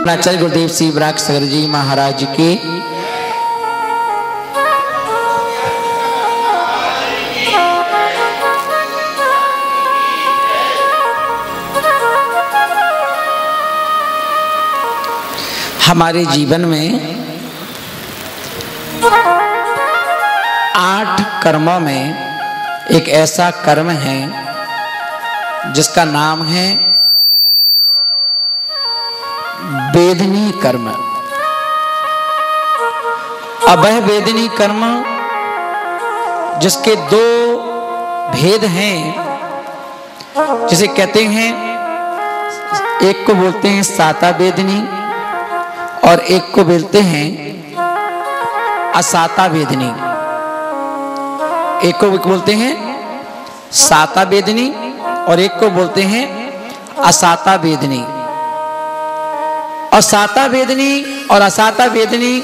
अपना आचार्य गुरुदेव श्री विराग सागर जी महाराज की हमारे जीवन में 8 कर्मों में एक ऐसा कर्म है जिसका नाम है वेदनी कर्म। अब वह वेदनी कर्म जिसके 2 भेद हैं, जिसे कहते हैं, एक को बोलते हैं साता वेदनी और एक को बोलते हैं असाता वेदनी। एक को बोलते हैं साता वेदनी और एक को बोलते हैं असाता वेदनी। और साता वेदनी और असाता वेदनी,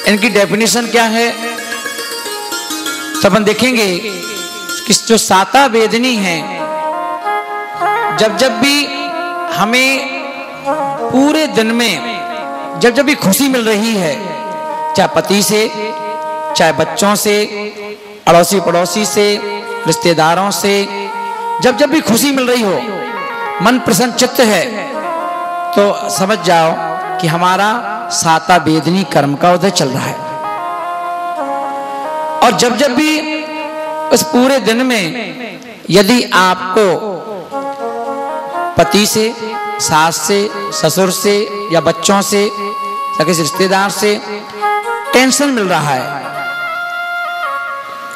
इनकी डेफिनेशन क्या है तो अपन देखेंगे कि जो साता वेदनी है, जब जब भी हमें पूरे दिन में जब जब भी खुशी मिल रही है, चाहे पति से, चाहे बच्चों से, अड़ोसी पड़ोसी से, रिश्तेदारों से, जब जब भी खुशी मिल रही हो, मन प्रसन्न चित्त है, तो समझ जाओ कि हमारा साता वेदनी कर्म का उदय चल रहा है। और जब जब भी उस पूरे दिन में यदि आपको पति से, सास से, ससुर से या बच्चों से या किसी रिश्तेदार से टेंशन मिल रहा है,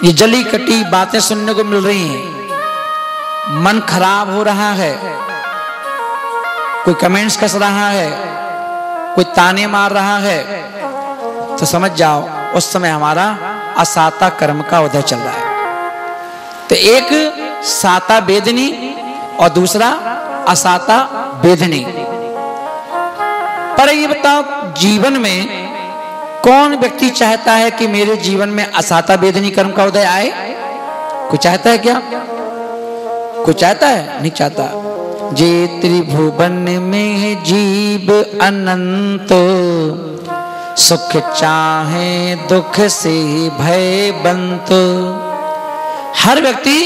ये जली कटी बातें सुनने को मिल रही हैं, मन खराब हो रहा है, कोई कमेंट्स कस रहा है, कोई ताने मार रहा है, तो समझ जाओ उस समय हमारा असाता कर्म का उदय चल रहा है। तो एक साता वेदनी और दूसरा असाता वेदनी। पर ये बताओ, जीवन में कौन व्यक्ति चाहता है कि मेरे जीवन में असाता वेदनी कर्म का उदय आए? कोई चाहता है क्या? कोई चाहता है? नहीं चाहता। जे त्रिभुवन में जीव अनंत, सुख चाहे दुख से भय बंत। हर व्यक्ति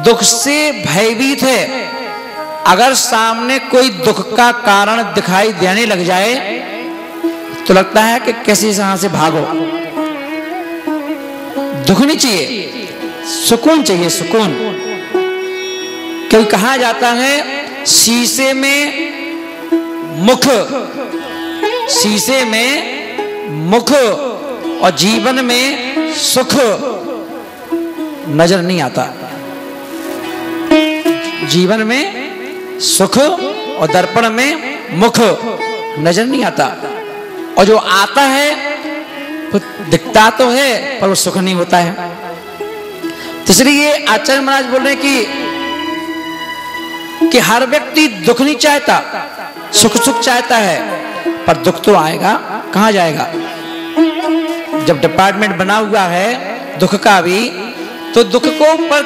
दुख से भयभीत है। अगर सामने कोई दुख का कारण दिखाई देने लग जाए तो लगता है कि कैसे यहां से भागो। दुख नहीं चाहिए, सुकून चाहिए, सुकून। क्योंकि कहा जाता है शीशे में मुख, शीशे में मुख और जीवन में सुख नजर नहीं आता। जीवन में सुख और दर्पण में मुख नजर नहीं आता, और जो आता है वो दिखता तो है पर वो सुख नहीं होता है। तो इसलिए आचार्य महाराज बोल रहे हैं कि हर व्यक्ति दुख नहीं चाहता, सुख सुख चाहता है, पर दुख तो आएगा, कहां जाएगा? जब डिपार्टमेंट बना हुआ है दुख का भी, तो दुख को पर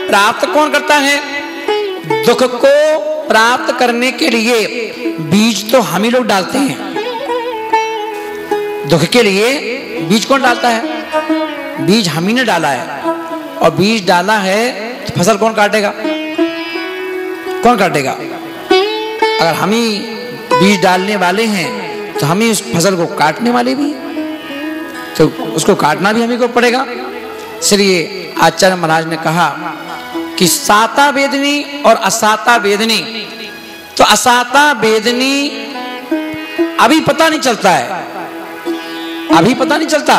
प्राप्त कौन करता है? दुख को प्राप्त करने के लिए बीज तो हम ही लोग डालते हैं। दुख के लिए बीज कौन डालता है? बीज हम ही ने डाला है। और बीज डाला है तो फसल कौन काटेगा? कौन काटेगा? अगर हम ही बीज डालने वाले हैं तो हम ही उस फसल को काटने वाले भी, तो उसको काटना भी हम ही को पड़ेगा। इसलिए आचार्य महाराज ने कहा कि साता वेदनी और असाता वेदनी। तो असाता वेदनी अभी पता नहीं चलता है, अभी पता नहीं चलता।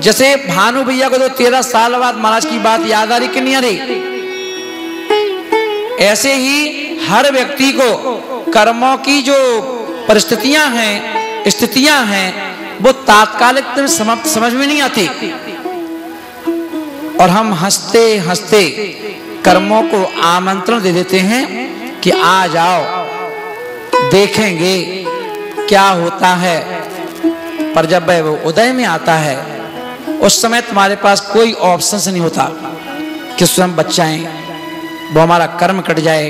जैसे भानु भैया को तो 13 साल बाद महाराज की बात याद आ रही कि नहीं आ रही, ऐसे ही हर व्यक्ति को कर्मों की जो परिस्थितियां हैं, स्थितियां हैं, वो तात्कालिक समझ में नहीं आती, और हम हंसते हंसते कर्मों को आमंत्रण दे देते हैं कि आ जाओ, देखेंगे क्या होता है। पर जब वो उदय में आता है उस समय तुम्हारे पास कोई ऑप्शन नहीं होता कि स्वयं बचाएं, वो हमारा कर्म कट जाए।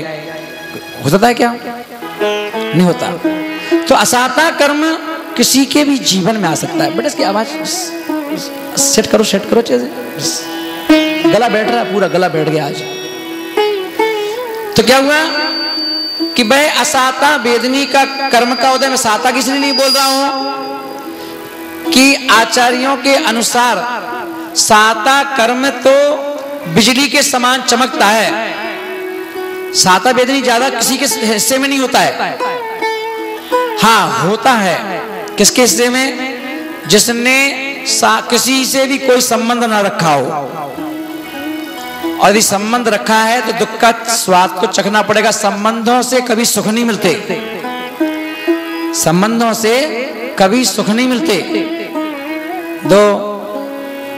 होता है क्या? नहीं होता। तो असाता कर्म किसी के भी जीवन में आ सकता है। बेटा इसकी आवाज सेट करो गला बैठ रहा है, पूरा गला बैठ गया आज। तो क्या हुआ कि वह असाता वेदनी का कर्म का उदय, मैं साता किस लिए नहीं बोल रहा हूं कि आचार्यों के अनुसार साता कर्म तो बिजली के समान चमकता है। साता वेदनी ज्यादा किसी के हिस्से में नहीं होता है। हाँ होता है किसके हिस्से में? जिसने किसी से भी कोई संबंध ना रखा हो, और यदि संबंध रखा है तो दुख का स्वाद को चखना पड़ेगा। संबंधों से कभी सुख नहीं मिलते, संबंधों से कभी सुख नहीं मिलते।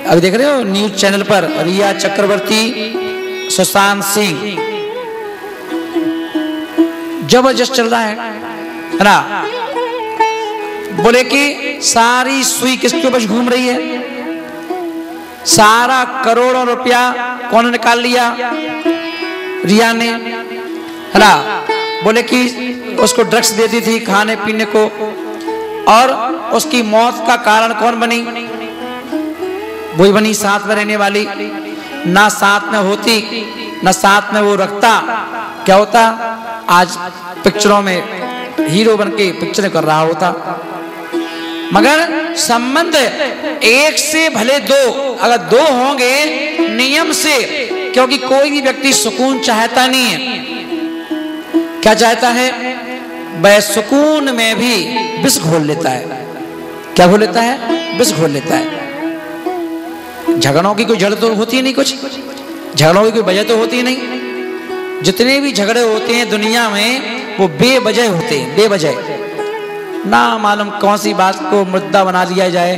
अभी देख रहे हो न्यूज चैनल पर रिया चक्रवर्ती, सुशांत सिंह, जबरदस्त चल रहा है ना। बोले कि सारी सुई किसके ऊपर घूम रही है, सारा करोड़ों रुपया कौन निकाल लिया? रिया ने, है ना। बोले कि उसको ड्रग्स देती थी खाने पीने को, और उसकी मौत का कारण कौन बनी? वही बनी साथ में रहने वाली। ना साथ में होती ना साथ में वो रखता, क्या होता? आज पिक्चरों में हीरो बन के पिक्चरें कर रहा होता। मगर संबंध एक से भले दो, अगर दो होंगे नियम से, क्योंकि कोई भी व्यक्ति सुकून चाहता नहीं है। क्या चाहता है? वह सुकून में भी विष घोल लेता है। क्या घोल लेता है? विष घोल लेता है। झगड़ों की कोई जड़ तो होती नहीं, कुछ झगड़ों की कोई वजह तो होती नहीं। जितने भी झगड़े होते हैं दुनिया में वो बेवजह होते हैं, बेवजह। ना मालूम कौन सी बात को मुद्दा बना लिया जाए,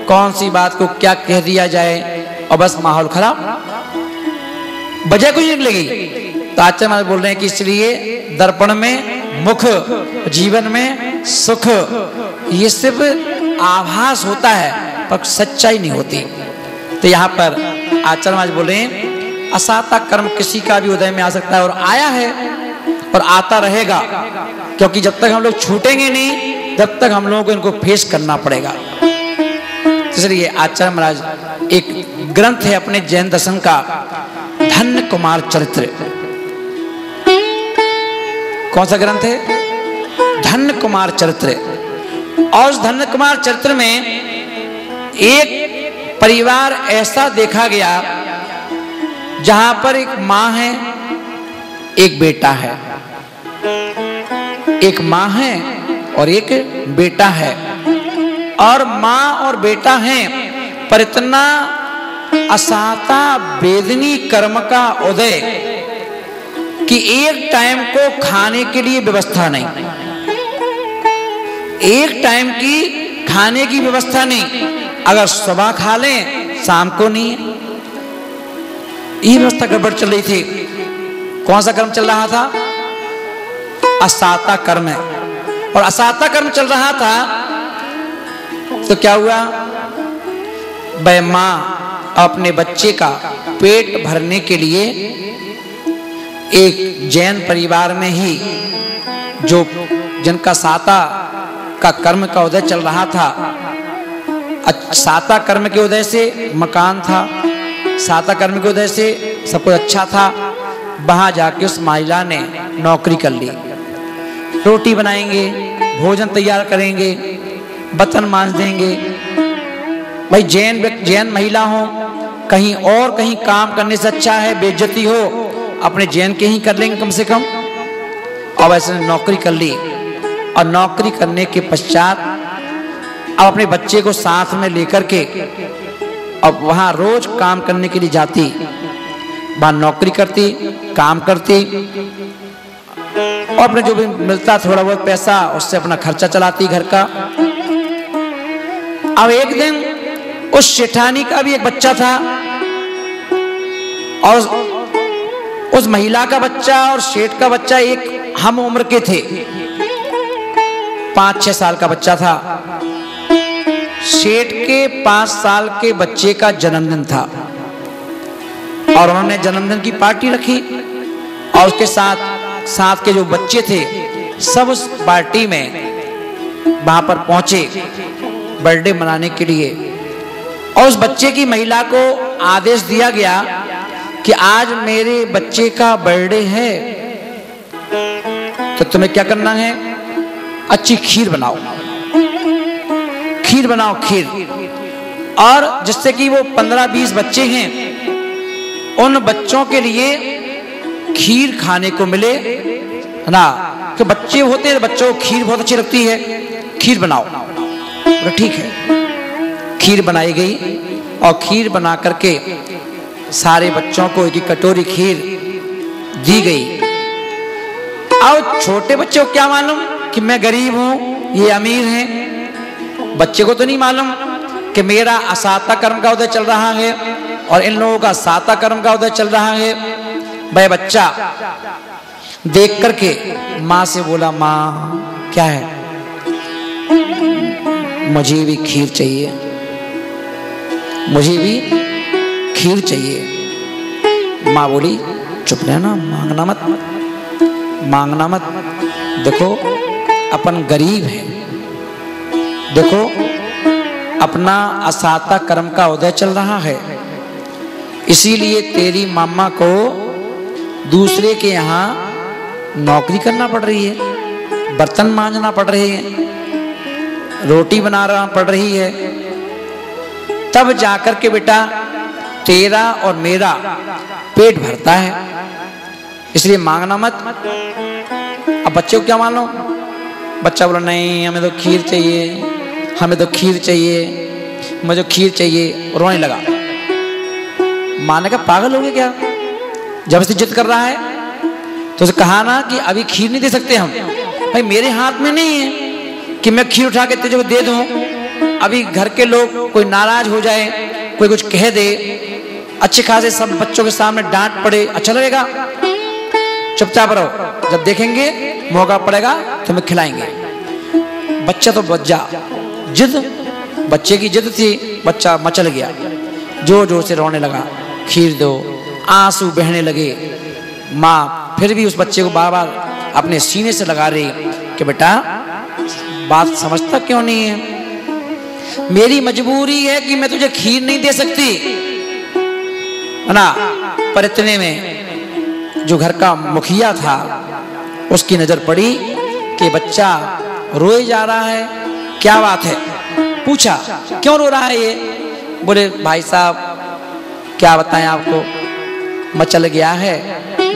कौन सी बात को क्या कह दिया जाए, और बस माहौल खराब, वजह कुछ नहीं निकलेगी। तो आचार्य महाराज बोल रहे हैं कि इसलिए दर्पण में मुख, जीवन में सुख, ये सिर्फ आभास होता है पर सच्चाई नहीं होती। तो यहाँ पर आचार्य महाराज बोल रहे हैं असाता कर्म किसी का भी उदय में आ सकता है, और आया है और आता रहेगा, क्योंकि जब तक हम लोग छूटेंगे नहीं तब तक हम लोगों को इनको फेस करना पड़ेगा। इसलिए आचार्य महाराज एक ग्रंथ है अपने जैन दर्शन का, धन्य कुमार चरित्र। कौन सा ग्रंथ है? धन्य कुमार चरित्र। और उस धन्य कुमार चरित्र में एक परिवार ऐसा देखा गया जहां पर एक मां है, एक बेटा है। एक मां है और एक बेटा है, और मां और बेटा हैं, पर इतना असाता वेदनी कर्म का उदय कि एक टाइम को खाने के लिए व्यवस्था नहीं, एक टाइम की खाने की व्यवस्था नहीं। अगर सुबह खा लें शाम को नहीं है। ये व्यवस्था गड़बड़ चल रही थी। कौन सा कर्म चल रहा था? असाता कर्म है। और असाता कर्म चल रहा था तो क्या हुआ? वह मां अपने बच्चे का पेट भरने के लिए एक जैन परिवार में ही, जो जिनका साता का कर्म का उदय चल रहा था, साता कर्म के उदय से मकान था, साता कर्म के उदय से सब कुछ अच्छा था। वहां जाके उस महिला ने नौकरी कर ली। रोटी बनाएंगे, भोजन तैयार करेंगे, बर्तन मांज देंगे। भाई जैन महिला हो, कहीं और कहीं काम करने से अच्छा है बेइज्जती हो, अपने जैन के ही कर लेंगे कम से कम। और वैसे नौकरी कर ली, और नौकरी करने के पश्चात अब अपने बच्चे को साथ में लेकर के अब वहां रोज काम करने के लिए जाती, वहां नौकरी करती, काम करती, और अपने जो भी मिलता थोड़ा बहुत पैसा उससे अपना खर्चा चलाती घर का। अब एक दिन उस शेठानी का भी एक बच्चा था, और उस महिला का बच्चा और शेठ का बच्चा एक हम उम्र के थे। 5-6 साल का बच्चा था। शेठ के 5 साल के बच्चे का जन्मदिन था, और उन्होंने जन्मदिन की पार्टी रखी, और उसके साथ के जो बच्चे थे सब उस पार्टी में वहां पर पहुंचे बर्थडे मनाने के लिए, और उस बच्चे की महिला को आदेश दिया गया कि आज मेरे बच्चे का बर्थडे है, तो तुम्हें क्या करना है, अच्छी खीर बनाओ, खीर बनाओ, खीर, और जिससे कि वो 15-20 बच्चे हैं उन बच्चों के लिए खीर खाने को मिले ना, कि बच्चे होते हैं बच्चों को खीर बहुत अच्छी लगती है, खीर बनाओ। तो ठीक है, खीर बनाई गई और खीर बना करके सारे बच्चों को एक कटोरी खीर दी गई। अब छोटे बच्चों को क्या मालूम कि मैं गरीब हूं, ये अमीर हैं, बच्चे को तो नहीं मालूम कि मेरा असाता कर्म का उदय चल रहा है और इन लोगों का साता कर्म का उदय चल रहा है। वह बच्चा देख करके माँ से बोला, माँ क्या है, मुझे भी खीर चाहिए, मुझे भी खीर चाहिए। माँ बोली, चुप रहना, मांगना मत, मांगना मत, देखो अपन गरीब हैं, देखो अपना असाता कर्म का उदय चल रहा है, इसीलिए तेरी मामा को दूसरे के यहाँ नौकरी करना पड़ रही है, बर्तन मांजना पड़ रहे हैं, रोटी बनाना पड़ रही है, तब जाकर के बेटा तेरा और मेरा पेट भरता है, इसलिए मांगना मत। अब बच्चे को क्या मानो, बच्चा बोला, नहीं हमें तो खीर चाहिए, हमें तो खीर चाहिए, मुझे खीर चाहिए, रोने लगा। माँ ने कहा, पागल हो गए क्या, जबरदस्ती जिद कर रहा है, तो उसे कहा ना कि अभी खीर नहीं दे सकते हम, भाई मेरे हाथ में नहीं है कि मैं खीर उठा के तुझे दे दूं, अभी घर के लोग कोई नाराज हो जाए, कोई कुछ कह दे, अच्छे खासे सब बच्चों के सामने डांट पड़े, अच्छा लगेगा, चुपचाप रहो, जब देखेंगे मौका पड़ेगा तो मैं खिलाएंगे। बच्चा तो बच्चा जिद, बच्चे की जिद थी, बच्चा मचल गया, जोर जोर से रोने लगा, खीर दो, आंसू बहने लगे। माँ फिर भी उस बच्चे को बार बार अपने सीने से लगा रही कि बेटा बात समझता क्यों नहीं है, मेरी मजबूरी है कि मैं तुझे खीर नहीं दे सकती, है ना। पर इतने में जो घर का मुखिया था उसकी नजर पड़ी कि बच्चा रोए जा रहा है, क्या बात है, पूछा क्यों रो रहा है ये, बोले भाई साहब क्या बताएं आपको, मचल गया है,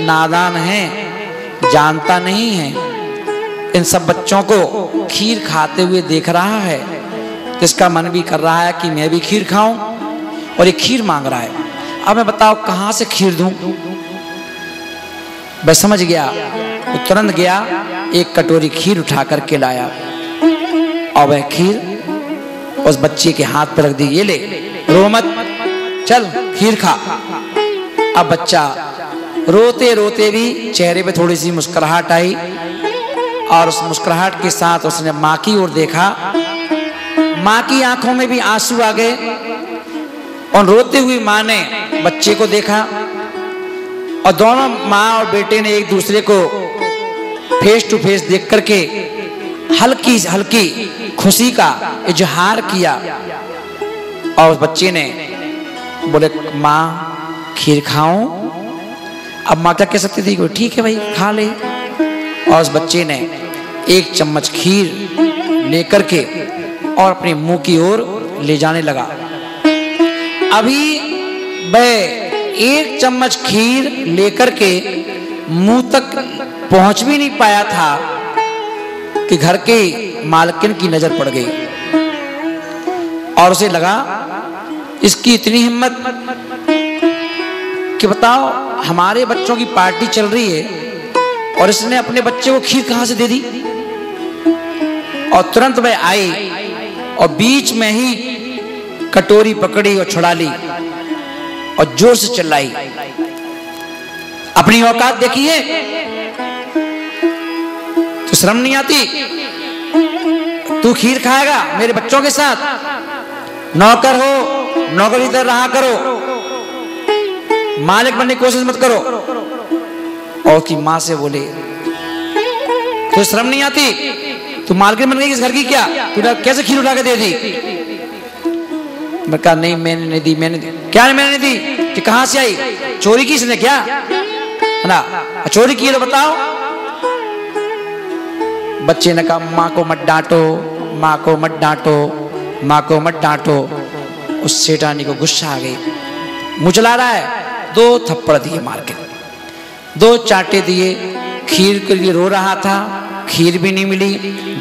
नादान है, जानता नहीं है, इन सब बच्चों को खीर खाते हुए देख रहा है, तो इसका मन भी कर रहा है कि मैं भी खीर खाऊं, और ये खीर मांग रहा है, अब मैं बताओ कहां से खीर दूं। मैं समझ गया, वो तुरंत गया, एक कटोरी खीर उठा करके लाया, और वह खीर उस बच्चे के हाथ पर रख दी, ये ले, रो मत, चल खीर खा। अब बच्चा रोते रोते भी चेहरे पे थोड़ी सी मुस्कुराहट आई, और उस मुस्कुराहट के साथ उसने माँ की ओर देखा, माँ की आंखों में भी आंसू आ गए, और रोते हुई माँ ने बच्चे को देखा, और दोनों माँ और बेटे ने एक दूसरे को फेस टू फेस देख करके हल्की हल्की खुशी का इजहार किया, और उस बच्चे ने बोले, माँ खीर खाऊं। अब माँ क्या कह सकती थी, ठीक है भाई खा ले, और उस बच्चे ने एक चम्मच खीर लेकर के और अपने मुंह की ओर ले जाने लगा। अभी वह एक चम्मच खीर लेकर के मुंह तक पहुंच भी नहीं पाया था कि घर के मालकिन की नजर पड़ गई, और उसे लगा इसकी इतनी हिम्मत कि बताओ हमारे बच्चों की पार्टी चल रही है और इसने अपने बच्चे को खीर कहां से दे दी। और तुरंत वह आई और बीच में ही कटोरी पकड़ी और छुड़ा ली और जोर से चिल्लाई, अपनी औकात देखिए, तो शर्म नहीं आती, तू खीर खाएगा मेरे बच्चों के साथ, नौकर हो नौकरी तरह रहा करो, मालिक बनने की कोशिश मत करो। और उसकी मां से बोले, तो शर्म नहीं आती, तू मालकिन बन गई इस घर की क्या? तू कैसे खीर उठा के दे दी? मैं कहा नहीं मैंने नहीं दी, मैंने दी। क्या मैंने नहीं दी? कि कहां से आई? चोरी की इसने क्या है ना? चोरी की तो बताओ। बच्चे ने कहा माँ को मत डांटो, माँ को मत डांटो, माँ को मत डांटो। उस सेठानी को गुस्सा आ गई, मुचला रहा है, 2 थप्पड़ दिए मार के, 2 चांटे दिए। खीर के लिए रो रहा था, खीर भी नहीं मिली,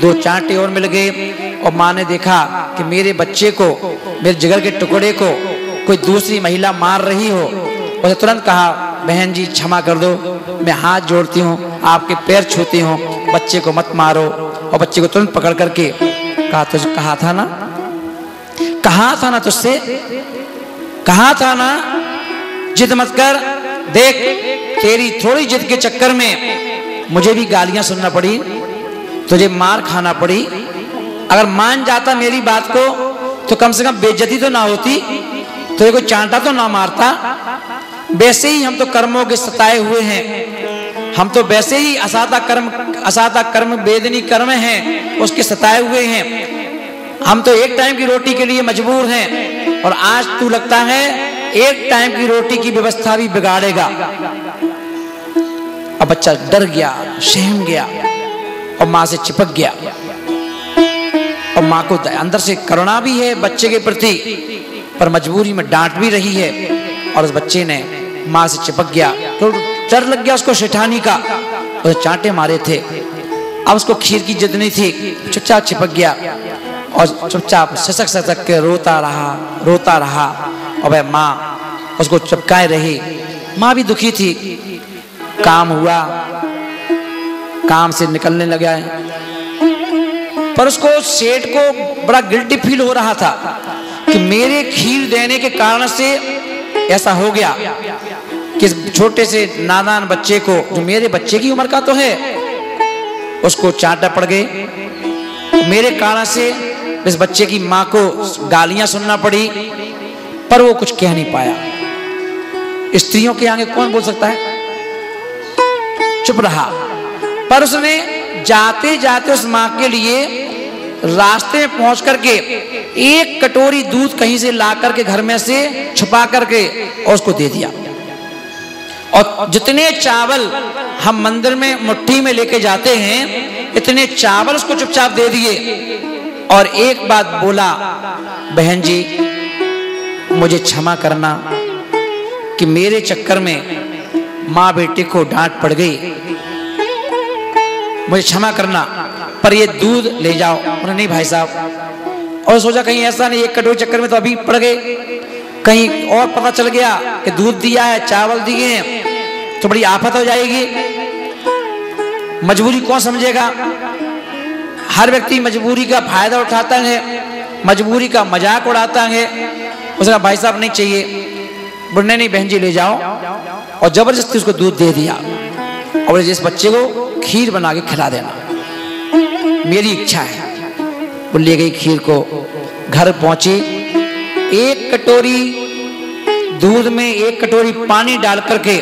2 चांटे और मिल गए। और माँ ने देखा कि मेरे बच्चे को, मेरे जिगर के टुकड़े को कोई दूसरी महिला मार रही हो। उसने तुरंत कहा बहन जी क्षमा कर दो, मैं हाथ जोड़ती हूँ, आपके पैर छूती हूँ, बच्चे को मत मारो। और बच्चे को तुरंत पकड़ करके कहा तुझे कहा था ना, कहा था ना तुझसे, कहा था ना जिद मत कर। देख तेरी थोड़ी जिद के चक्कर में मुझे भी गालियां सुनना पड़ी, तुझे मार खाना पड़ी। अगर मान जाता मेरी बात को तो कम से कम बेइज्जती तो ना होती, तुझे कोई चांटा तो ना मारता। वैसे ही हम तो कर्मों के सताए हुए हैं, हम तो वैसे ही असाता कर्म वेदनी कर्म हैं, उसके सताए हुए हैं। हम तो एक टाइम की रोटी के लिए मजबूर हैं, और आज तू लगता है एक टाइम की रोटी की व्यवस्था भी बिगाड़ेगा। अब बच्चा डर गया, सहम गया और मां से चिपक गया। और मां को अंदर से करुणा भी है बच्चे के प्रति, पर मजबूरी में डांट भी रही है। और उस बच्चे ने मां से चिपक गया, तो डर लग गया उसको सेठानी का, उसने चांटे मारे थे। अब उसको खीर की जिद नहीं थी, चुपचाप चिपक गया और चुपचाप ससक ससक के रोता रहा। और वह माँ उसको चिपकाए रही। माँ भी दुखी थी। काम हुआ, काम से निकलने लगा है, पर उसको सेठ को बड़ा गिल्टी फील हो रहा था कि मेरे खीर देने के कारण से ऐसा हो गया कि छोटे से नादान बच्चे को, जो मेरे बच्चे की उम्र का तो है, उसको चांटा पड़ गए। मेरे कारण से इस बच्चे की माँ को गालियां सुनना पड़ी, पर वो कुछ कह नहीं पाया। स्त्रियों के आगे कौन बोल सकता है? चुप रहा। पर उसने जाते जाते उस माँ के लिए रास्ते में पहुंच करके 1 कटोरी दूध कहीं से ला करके घर में से छुपा करके और उसको दे दिया। और जितने चावल हम मंदिर में मुट्ठी में लेके जाते हैं, इतने चावल उसको चुपचाप दे दिए। और एक बात बोला, बहन जी मुझे क्षमा करना कि मेरे चक्कर में माँ बेटे को डांट पड़ गई, मुझे क्षमा करना, पर ये दूध ले जाओ। उन्होंने नहीं भाई साहब। और सोचा कहीं ऐसा नहीं 1 कटोरी चक्कर में तो अभी पड़ गए, कहीं और पता चल गया कि दूध दिया है, चावल दिए हैं, तो बड़ी आफत हो जाएगी। मजबूरी कौन समझेगा? हर व्यक्ति मजबूरी का फायदा उठाता है, मजबूरी का मजाक उड़ाता है। उसने कहा भाई साहब नहीं चाहिए। बोले नहीं बहन जी ले जाओ। और जबरदस्ती उसको दूध दे दिया और जिस बच्चे को खीर बना के खिला देना, मेरी इच्छा है। वो ले गई खीर को, घर पहुंची, 1 कटोरी दूध में 1 कटोरी पानी डाल करके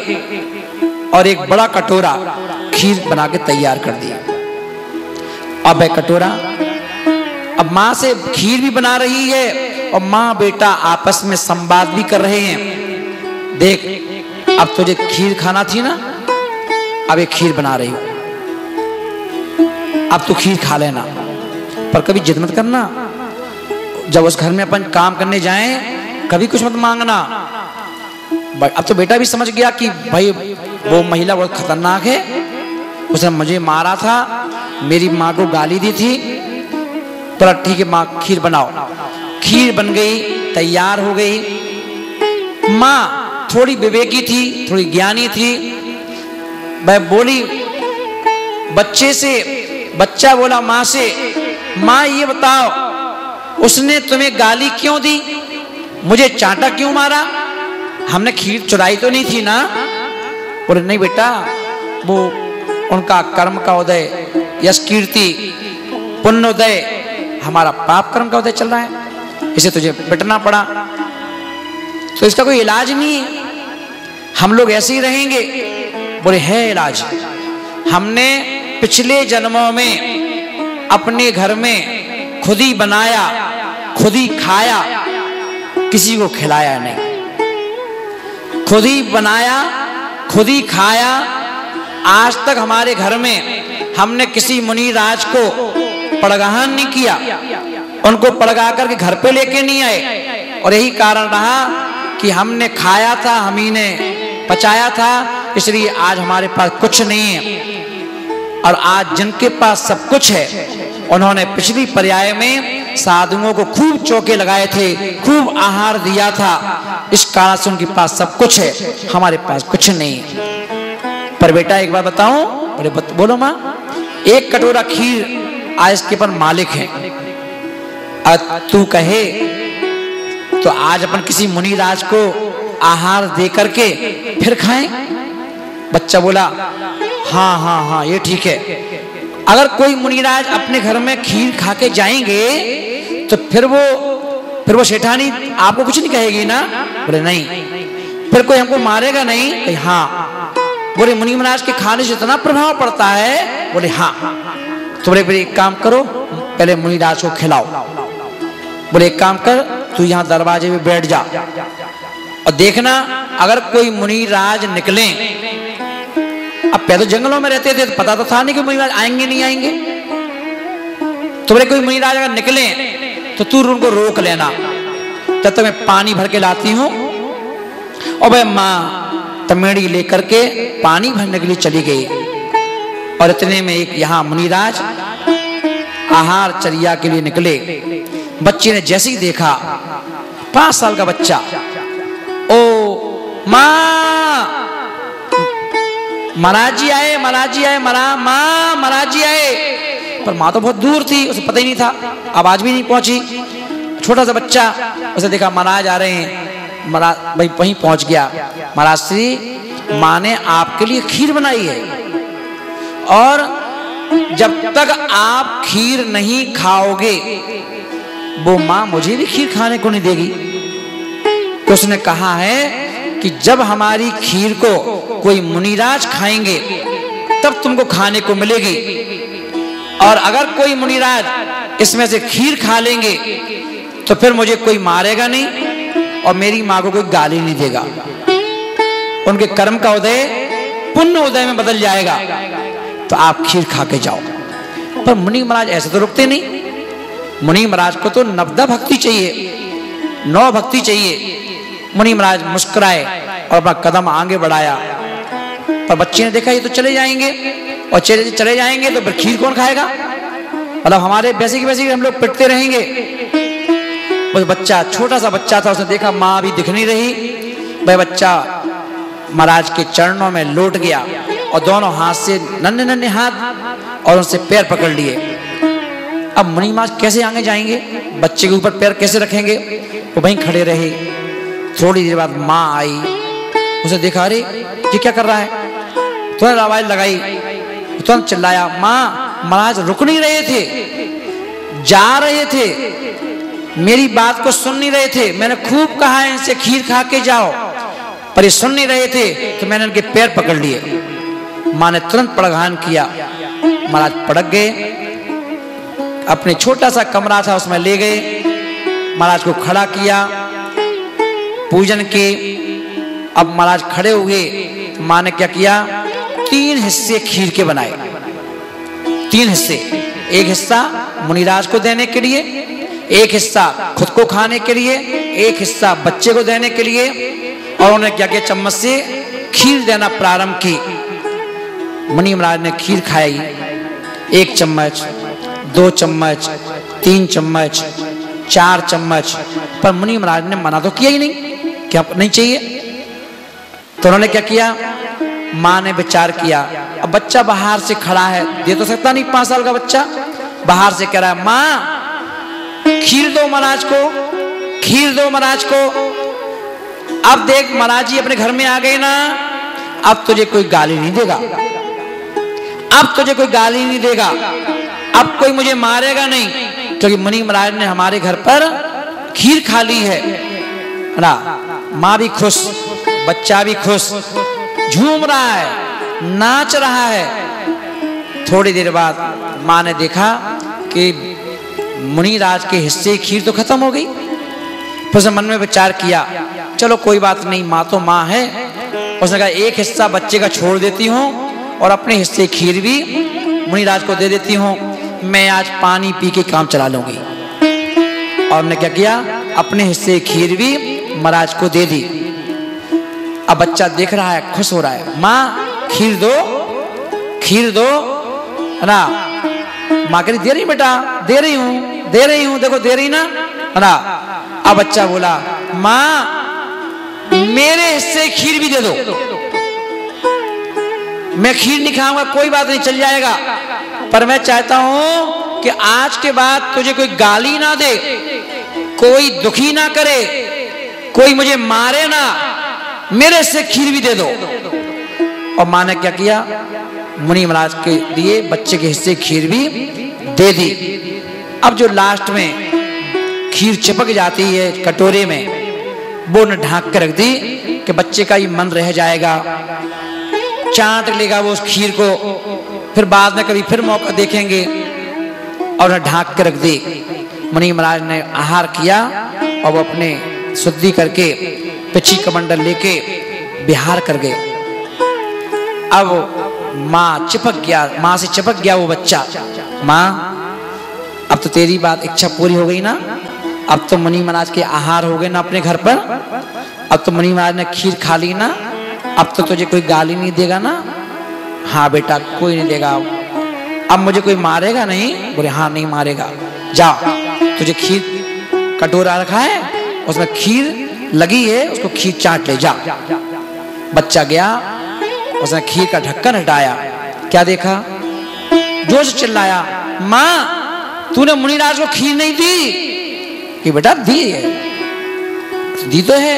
और 1 बड़ा कटोरा खीर बना के तैयार कर दिया। अब है कटोरा, अब माँ से खीर भी बना रही है और माँ बेटा आपस में संवाद भी कर रहे हैं। देख अब तुझे खीर खाना थी ना, अब एक खीर बना रही हूं, अब तू खीर खा लेना, पर कभी जिद मत करना। जब उस घर में अपन काम करने जाएं कभी कुछ मत मांगना। अब तो बेटा भी समझ गया कि भाई वो महिला बहुत खतरनाक है, उसने मुझे मारा था, मेरी माँ को गाली दी थी। तो ठीक है माँ खीर बनाओ। खीर बन गई, तैयार हो गई। माँ थोड़ी विवेकी थी, थोड़ी ज्ञानी थी। वह बोली बच्चे से, बच्चा बोला माँ से, माँ ये बताओ उसने तुम्हें गाली क्यों दी, मुझे चांटा क्यों मारा, हमने खीर चुराई तो नहीं थी ना? बोले नहीं बेटा, वो उनका कर्म का उदय, यश कीर्ति पुण्योदय, हमारा पाप कर्म का उदय चल रहा है, इसे तुझे पिटना पड़ा, तो इसका कोई इलाज नहीं है, हम लोग ऐसे ही रहेंगे। बोले है इलाज। हमने पिछले जन्मों में अपने घर में खुद ही बनाया, खुद ही खाया, किसी को खिलाया नहीं। खुद ही बनाया, खुद ही खाया। आज तक हमारे घर में हमने किसी मुनि राज को पड़गाहन नहीं किया, उनको पड़गा करके घर पे लेके नहीं आए। और यही कारण रहा कि हमने खाया था, हम ही ने पचाया था, इसलिए आज हमारे पास कुछ नहीं है। और आज जिनके पास सब कुछ है, उन्होंने पिछली पर्याय में साधुओं को खूब चौके लगाए थे, खूब आहार दिया था, इस कारण से उनके पास सब कुछ है, हमारे पास कुछ नहीं है। पर बेटा एक बार बताऊं, बोले बोलो माँ, एक कटोरा खीर आज के पर मालिक है, तू कहे तो आज अपन किसी मुनि राज को आहार दे करके फिर खाएं। बच्चा बोला हाँ हाँ हाँ ये ठीक है। अगर कोई मुनिराज अपने घर में खीर खा के जाएंगे तो फिर वो सेठानी आपको कुछ नहीं कहेगी ना? बोले नहीं। फिर कोई हमको मारेगा नहीं? हाँ। बोले मुनि महाराज के खाने से इतना प्रभाव पड़ता है? बोले हाँ। तो बोले एक काम करो, पहले मुनिराज को खिलाओ। बोले एक काम कर, तू यहाँ दरवाजे पे बैठ जा और देखना अगर कोई मुनिराज निकले। अब पहले तो जंगलों में रहते थे तो पता तो था नहीं कि मुनिराज आएंगे नहीं आएंगे। तो बोले कोई मुनिराज अगर निकले तो तू उनको रोक लेना, तब तक मैं पानी भर के लाती हूँ। और भाई माँ तमेड़ी लेकर के पानी भरने के लिए चली गई। और इतने में एक यहाँ मुनिराज आहार चर्या के लिए निकले। बच्चे ने जैसे ही देखा, 5 साल का बच्चा, ओ माँ महाराज जी आए, महाराज जी आए, माँ महाराज जी आए। पर माँ तो बहुत दूर थी, उसे पता ही नहीं था, आवाज भी नहीं पहुंची। छोटा सा बच्चा, उसे देखा महाराज आ रहे हैं, महाराज भाई वहीं पहुंच गया। महाराज श्री, माँ ने आपके लिए खीर बनाई है और जब तक आप खीर नहीं खाओगे वो माँ मुझे भी खीर खाने को नहीं देगी। तो उसने कहा है कि जब हमारी खीर को कोई मुनिराज खाएंगे तब तुमको खाने को मिलेगी, और अगर कोई मुनिराज इसमें से खीर खा लेंगे तो फिर मुझे कोई मारेगा नहीं और मेरी माँ को कोई गाली नहीं देगा। उनके कर्म का उदय पुण्य उदय में बदल जाएगा। तो आप खीर खा के जाओ। पर मुनि महाराज ऐसे तो रुकते नहीं। मुनि महाराज को तो नवदा भक्ति चाहिए, 9 भक्ति चाहिए। मुनि महाराज मुस्कुराए और अपना कदम आगे बढ़ाया। पर बच्चे ने देखा ये तो चले जाएंगे, और चले जाएंगे तो फिर खीर कौन खाएगा? मतलब हमारे वैसे की वैसे हम लोग पिटते रहेंगे। उस बच्चा, छोटा सा बच्चा था, उसने देखा माँ अभी दिख नहीं रही। वह बच्चा महाराज के चरणों में लौट गया और दोनों हाथ से, नन्हे नन्हे हाथ, और उनसे पैर पकड़ लिए। अब मुनि महाराज कैसे आगे जाएंगे? बच्चे के ऊपर पैर कैसे रखेंगे? वो वहीं खड़े रहे। थोड़ी देर बाद माँ आई, उसे देखा, अरे ये क्या कर रहा है? तुरंत आवाज लगाई, तुरंत चिल्लाया, माँ महाराज रुक नहीं रहे थे, जा रहे थे, मेरी बात को सुन नहीं रहे थे। मैंने खूब कहा है इनसे खीर खा के जाओ, पर ये सुन नहीं रहे थे तो मैंने इनके पैर पकड़ लिए। माँ ने तुरंत पड़गान किया। महाराज पड़क गए, अपने छोटा सा कमरा था उसमें ले गए, महाराज को खड़ा किया, पूजन के। अब महाराज खड़े हुए, माँ ने क्या किया? 3 हिस्से खीर के बनाए। 3 हिस्से, एक हिस्सा मुनिराज को देने के लिए, एक हिस्सा खुद को खाने के लिए, एक हिस्सा बच्चे को देने के लिए। और उन्होंने क्या किया? चम्मच से खीर देना प्रारंभ की। मुनि महाराज ने खीर खाई, 1 चम्मच, 2 चम्मच, 3 चम्मच, 4 चम्मच। पर मुनि महाराज ने मना तो किया ही नहीं, क्या नहीं चाहिए। तो उन्होंने क्या किया? माँ ने विचार किया। अब बच्चा बाहर से खड़ा है, दे तो सकता नहीं, 5 साल का बच्चा बाहर से कह रहा है, माँ खीर दो महाराज को, खीर दो महाराज को। अब देख महाराज जी अपने घर में आ गए ना, अब तुझे कोई गाली नहीं देगा, अब तुझे कोई गाली नहीं देगा, अब कोई मुझे मारेगा नहीं, क्योंकि मुनि महाराज ने हमारे घर पर खीर खा ली है ना। माँ भी खुश, बच्चा भी खुश, झूम रहा है, नाच रहा है। थोड़ी देर बाद माँ ने देखा कि मुनिराज के हिस्से खीर तो खत्म हो गई। फिर उसने मन में विचार किया, चलो कोई बात नहीं, माँ तो माँ है। उसने कहा एक हिस्सा बच्चे का छोड़ देती हूँ और अपने हिस्से खीर भी मुनिराज को दे देती हूँ। मैं आज पानी पी के काम चला लूंगी। और ने क्या किया, अपने हिस्से खीर भी महाराज को दे दी। अब बच्चा देख रहा है, खुश हो रहा है, माँ खीर दो, खीर दो, है ना। माँ कह रही दे रही बेटा, दे रही हूँ, दे रही हूँ, देखो दे रही ना, है ना। अब बच्चा बोला, माँ मेरे हिस्से खीर भी दे दो। मैं खीर नहीं खाऊंगा, कोई बात नहीं, चल जाएगा, पर मैं चाहता हूं कि आज के बाद तुझे कोई गाली ना दे, कोई दुखी ना करे, कोई मुझे मारे ना, मेरे हिस्से खीर भी दे दो। और माँ ने क्या किया, मुनि महाराज के लिए बच्चे के हिस्से खीर भी दे दी। अब जो लास्ट में खीर चिपक जाती है कटोरे में, वो ने ढांक कर रख दी कि बच्चे का ये मन रह जाएगा, चाट लेगा वो उस खीर को, फिर बाद में कभी फिर मौका देखेंगे। और उन्हें ढांक कर रख दी। मुनि महाराज ने आहार किया और वो अपने शुद्धि करके पिछी कमंडल लेके बिहार कर गए। अब माँ चिपक गया, माँ से चिपक गया वो बच्चा। माँ अब तो तेरी बात इच्छा पूरी हो गई ना, अब तो मुनि महाराज के आहार हो गए ना अपने घर पर, अब तो मुनि महाराज ने खीर खा ली ना, अब तो तुझे कोई गाली नहीं देगा ना। हाँ बेटा कोई नहीं देगा, अब मुझे कोई मारेगा नहीं। बोले हाँ नहीं मारेगा, जा तुझे खीर कटोरा रखा है उसमें खीर लगी है, उसको खीर चाट ले जा। बच्चा गया, उसने खीर का ढक्कन हटाया, क्या देखा, जोर से चिल्लाया, माँ तूने मुनिराज को खीर नहीं दी। कि बेटा दी है, दी तो है,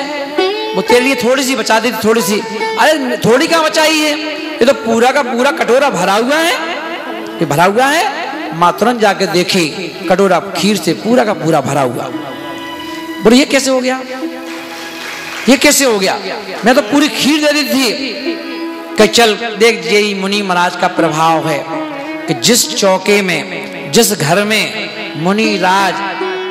वो तेरे लिए थोड़ी सी बचा दी थी, थोड़ी सी। अरे थोड़ी कहाँ बचाई है, ये तो पूरा का पूरा कटोरा भरा हुआ है, ये भरा हुआ है। माँ तुरंत जाके देखी कटोरा खीर से पूरा का पूरा भरा हुआ। बोले ये कैसे हो गया, ये कैसे हो गया, मैं तो पूरी खीर दे दी थी। कि चल देख, यही मुनि महाराज का प्रभाव है कि जिस चौके में, जिस घर में मुनि राज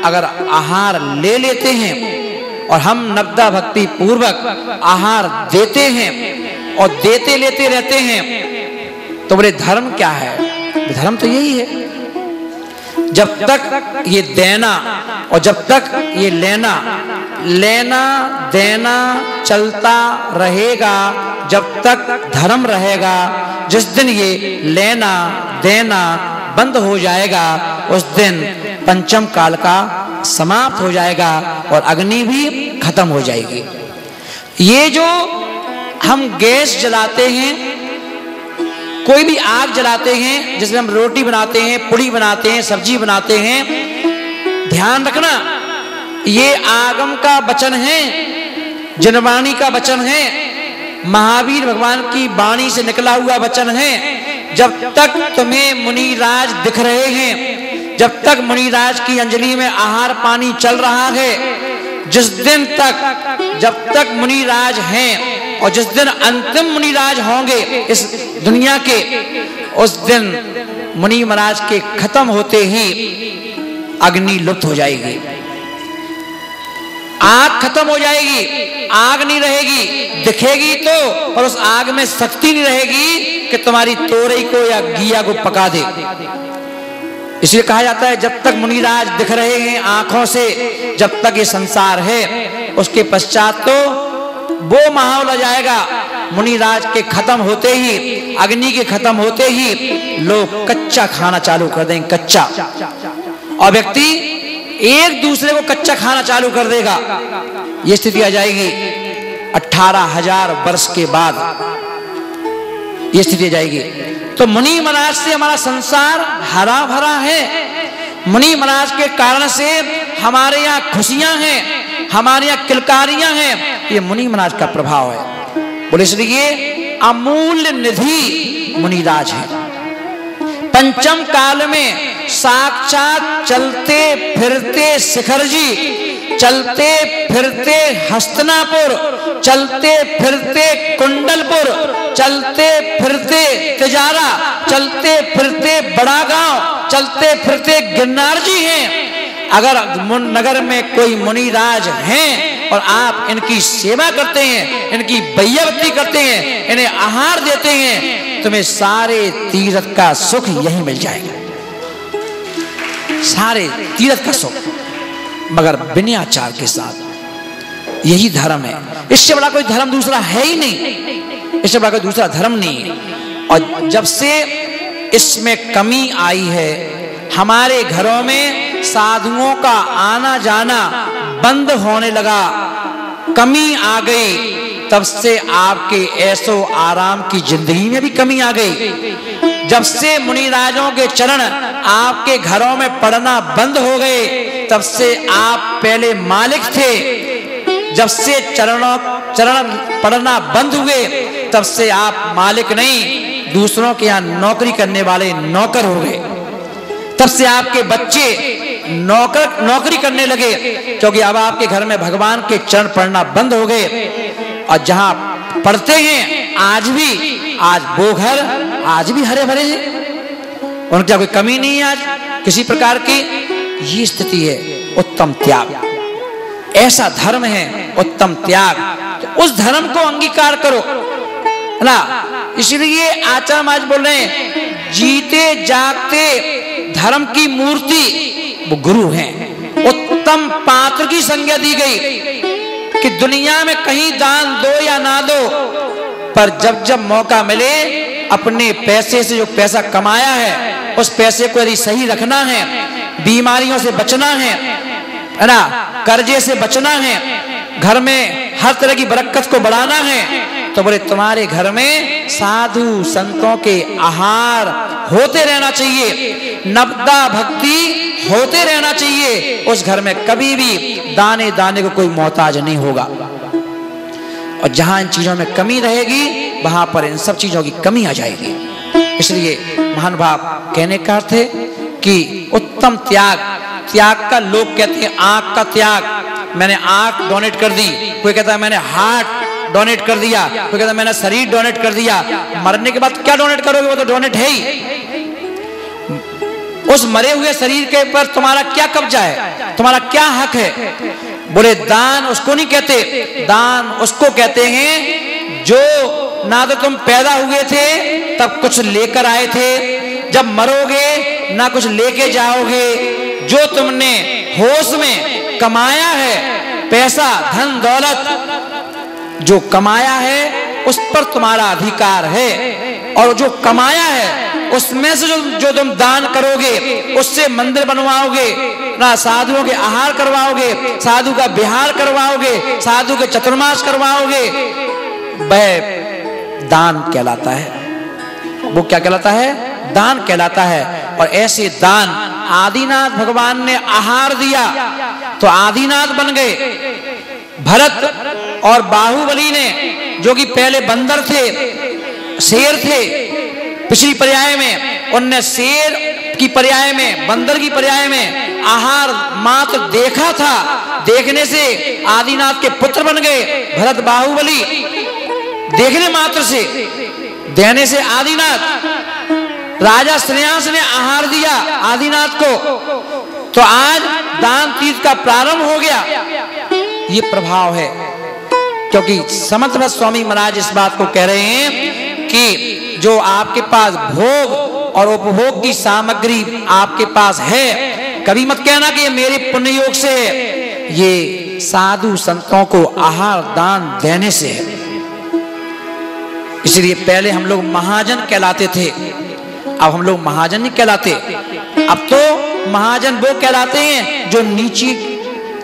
अगर आहार ले लेते हैं और हम नवदा भक्ति पूर्वक आहार देते हैं और देते लेते रहते हैं, तो बोले धर्म क्या है, धर्म तो यही है। जब तक ये देना और जब तक ये लेना, लेना देना चलता रहेगा, जब तक धर्म रहेगा। जिस दिन ये लेना देना बंद हो जाएगा, उस दिन पंचम काल का समाप्त हो जाएगा और अग्नि भी खत्म हो जाएगी। ये जो हम गैस जलाते हैं, कोई भी आग जलाते हैं, जिसमें हम रोटी बनाते हैं, पूड़ी बनाते हैं, सब्जी बनाते हैं, ध्यान रखना ये आगम का वचन है, जनवाणी का वचन है, महावीर भगवान की वाणी से निकला हुआ वचन है। जब तक तुम्हें मुनिराज दिख रहे हैं, जब तक मुनिराज की अंजलि में आहार पानी चल रहा है, जिस दिन तक, जब तक मुनिराज हैं और जिस दिन अंतिम मुनिराज होंगे इस दुनिया के, उस दिन मुनि महाराज के खत्म होते ही अग्नि लुप्त हो जाएगी, आग खत्म हो जाएगी, आग नहीं रहेगी, दिखेगी तो, और उस आग में शक्ति नहीं रहेगी कि तुम्हारी तोरई को या घिया को पका दे। इसलिए कहा जाता है जब तक मुनिराज दिख रहे हैं आंखों से, जब तक ये संसार है, उसके पश्चात तो वो माहौल आ जाएगा। मुनिराज के खत्म होते ही, अग्नि के खत्म होते ही लोग कच्चा खाना चालू कर देंगे, कच्चा, और व्यक्ति एक दूसरे को कच्चा खाना चालू कर देगा। ये स्थिति आ जाएगी 18,000 वर्ष के बाद, ये स्थिति आ जाएगी। तो मुनि महाराज से हमारा संसार हरा भरा है, मुनि महाराज के कारण से हमारे यहाँ खुशियां हैं, हमारे यहाँ किलकारियां हैं, ये मुनि महाराज का प्रभाव है। बोले इसलिए अमूल्य निधि मुनिराज है। पंचम काल में साक्षात चलते फिरते शिखर जी चलते फिरते हस्तिनापुर, चलते फिरते कुंडलपुर, चलते फिरते तिजारा, चलते फिरते बड़ा गांव, चलते फिरते गिरनार जी हैं। अगर नगर में कोई मुनिराज हैं और आप इनकी सेवा करते हैं, इनकी बैयावती करते हैं, इन्हें आहार देते हैं, तुम्हें सारे तीर्थ का सुख यही मिल जाएगा, सारे तीर्थ का सुख, मगर बिना आचार के साथ। यही धर्म है, इससे बड़ा कोई धर्म दूसरा है ही नहीं, इससे बड़ा कोई दूसरा धर्म नहीं। और जब से इसमें कमी आई है, हमारे घरों में साधुओं का आना जाना बंद होने लगा, कमी आ गई, तब से आपके ऐसो आराम की जिंदगी में भी कमी आ गई। जब से मुनिराजों के चरण आपके घरों में पड़ना बंद हो गए, तब से आप पहले मालिक थे, जब से चरण पड़ना बंद हुए, तब से आप मालिक नहीं, दूसरों के यहाँ नौकरी करने वाले नौकर हो गए। तब से आपके बच्चे नौकरी करने लगे, क्योंकि अब आपके घर में भगवान के चरण पड़ना बंद हो गए। और जहां पढ़ते हैं आज वो घर आज भी हरे भरे हैं, उनका कोई कमी नहीं है आज किसी प्रकार की। ये स्थिति है उत्तम त्याग, ऐसा धर्म है उत्तम त्याग। तो उस धर्म को अंगीकार करो ना। इसलिए आचार्य महाराज बोल रहे हैं, जीते जागते धर्म की मूर्ति वो गुरु हैं। उत्तम पात्र की संज्ञा दी गई कि दुनिया में कहीं दान दो या ना दो, पर जब जब मौका मिले अपने पैसे से जो पैसा कमाया है उस पैसे को यदि सही रखना है, बीमारियों से बचना है ना, कर्जे से बचना है, घर में हर तरह की बरकत को बढ़ाना है, तो बोले तुम्हारे घर में साधु संतों के आहार होते रहना चाहिए, नवदा भक्ति होते रहना चाहिए। उस घर में कभी भी दाने दाने को कोई मोहताज नहीं होगा। और जहां इन चीजों में कमी रहेगी वहां पर इन सब चीजों की कमी आ जाएगी। इसलिए महान भाव कहने का अर्थ है कि उत्तम त्याग, त्याग का लोग कहते हैं आंख का त्याग, मैंने आंख डोनेट कर दी, कोई कहता है मैंने हार्ट डोनेट कर दिया, कोई कहता है मैंने शरीर डोनेट कर दिया। मरने के बाद क्या डोनेट करोगे, वो तो डोनेट है ही। उस मरे हुए शरीर के ऊपर तुम्हारा क्या कब्जा है, तुम्हारा क्या हक है। बोले दान उसको नहीं कहते, दान उसको कहते हैं जो ना तो तुम पैदा हुए थे तब कुछ लेकर आए थे, जब मरोगे ना कुछ लेके जाओगे, जो तुमने होश में कमाया है, पैसा धन दौलत जो कमाया है उस पर तुम्हारा अधिकार है। और जो कमाया है उसमें से जो तुम दान करोगे, उससे मंदिर बनवाओगे ना, साधुओं के आहार करवाओगे, साधु का विहार करवाओगे, साधु के चतुर्मास करवाओगे, वह दान कहलाता है। वो क्या कहलाता है, दान कहलाता है। और ऐसे दान आदिनाथ भगवान ने आहार दिया तो आदिनाथ बन गए। भरत और बाहुबली ने, जो कि पहले बंदर थे, शेर थे, पिछली पर्याय में उनने शेर की पर्याय में, बंदर की पर्याय में आहार मात्र देखा था, देखने से आदिनाथ के पुत्र बन गए। भरत बाहुबली देखने मात्र से, देने से आदिनाथ। राजा श्रेयांस ने आहार दिया आदिनाथ को, तो आज दान तीर्थ का प्रारंभ हो गया। ये प्रभाव है, क्योंकि समर्थ स्वामी महाराज इस बात को कह रहे हैं कि जो आपके पास भोग और उपभोग की सामग्री आपके पास है, कभी मत कहना कि ये मेरे पुण्य योग से है, ये साधु संतों को आहार दान देने से है। इसलिए पहले हम लोग महाजन कहलाते थे, अब हम लोग महाजन नहीं कहलाते। अब तो महाजन वो कहलाते हैं जो नीची,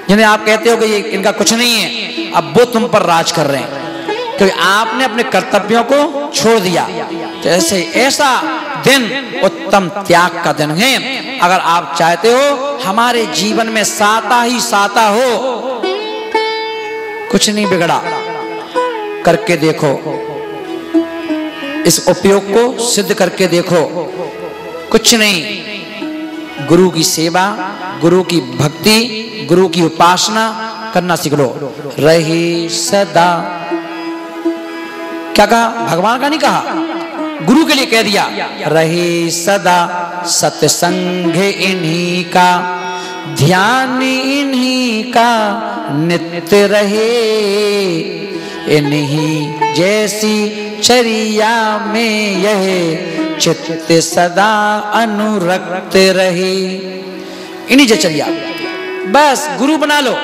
जिन्हें आप कहते हो कि ये इनका कुछ नहीं है, अब वो तुम पर राज कर रहे हैं, क्योंकि आपने अपने कर्तव्यों को छोड़ दिया। तो ऐसा दिन उत्तम त्याग का दिन है। अगर आप चाहते हो हमारे जीवन में साता ही साता हो, कुछ नहीं बिगड़ा, करके देखो, इस उपयोग को सिद्ध करके देखो, कुछ नहीं। गुरु की सेवा, गुरु की भक्ति, गुरु की उपासना करना सीख लो। रही सदा, क्या कहा? भगवान का नहीं कहा, गुरु के लिए कह दिया। रही सदा सत्संग इन्हीं का, ध्यान इन्हीं का नित्य रहे। इन्हीं जैसी चर्या में यह चित्त सदा अनुरक्त रहे। इन्हीं जैसी चर्या, बस गुरु बना लो।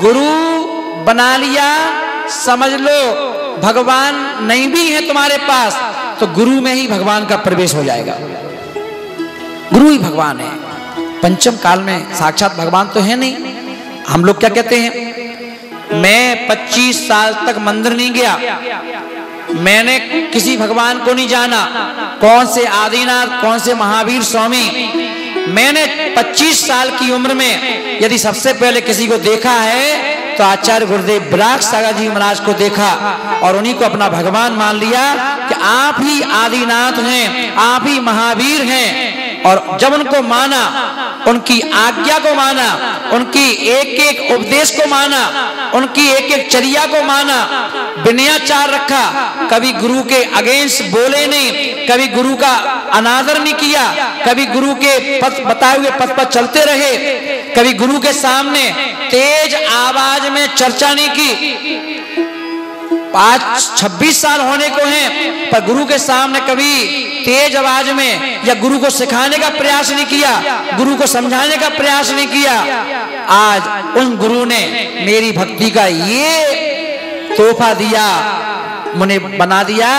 गुरु बना लिया, समझ लो भगवान नहीं भी है तुम्हारे पास तो गुरु में ही भगवान का प्रवेश हो जाएगा। गुरु ही भगवान है। पंचम काल में साक्षात भगवान तो है नहीं। हम लोग क्या कहते हैं, मैं 25 साल तक मंदिर नहीं गया, मैंने किसी भगवान को नहीं जाना, कौन से आदिनाथ, कौन से महावीर स्वामी। मैंने 25 साल की उम्र में यदि सबसे पहले किसी को देखा है तो आचार्य गुरुदेव विराट सागर जी महाराज को देखा और उन्हीं को अपना भगवान मान लिया कि आप ही आदिनाथ हैं, आप ही महावीर हैं। और जब उनको माना, उनकी आज्ञा को माना, उनकी एक एक उपदेश को माना, उनकी एक एक चर्या को माना, विनयाचार रखा, कभी गुरु के अगेंस्ट बोले नहीं, कभी गुरु का अनादर नहीं किया, कभी गुरु के पथ बताए हुए पथ पर चलते रहे, कभी गुरु के सामने तेज आवाज में चर्चा नहीं की। 26 साल होने को हैं पर गुरु के सामने कभी तेज आवाज में या गुरु को सिखाने का प्रयास नहीं किया, गुरु को समझाने का प्रयास नहीं किया। आज उन गुरु ने मेरी भक्ति का ये तोहफा दिया, मुझे बना दिया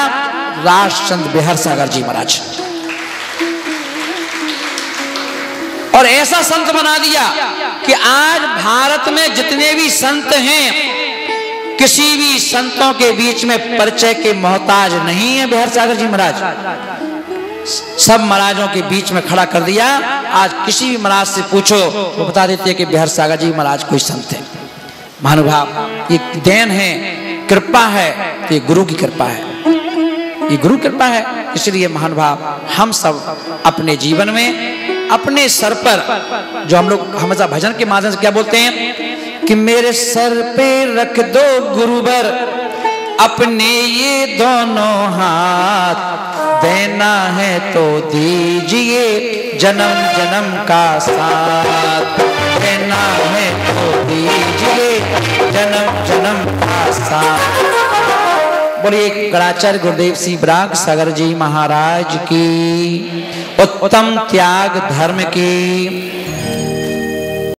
राजचंद्र बिहार सागर जी महाराज। और ऐसा संत बना दिया कि आज भारत में जितने भी संत हैं किसी भी संतों के बीच में परिचय के मोहताज नहीं है बिहार सागर जी महाराज। सब महाराजों के बीच में खड़ा कर दिया। आज किसी भी महाराज से पूछो वो बता देते हैं कि बिहार सागर जी महाराज कोई संत है। महानुभाव, ये देन है, कृपा है, तो ये गुरु की कृपा है, ये गुरु कृपा है। इसलिए महानुभाव हम सब अपने जीवन में अपने सर पर, जो हम लोग हमेशा भजन के माध्यम से क्या बोलते हैं कि मेरे सर पे रख दो गुरुवर अपने ये दोनों हाथ, देना है तो दीजिए जन्म जन्म का साथ, देना है तो दीजिए जन्म जन्म का साथ। बोलिए गणाचार्य गुरुदेव श्री विराट सागर जी महाराज की उत्तम त्याग धर्म की।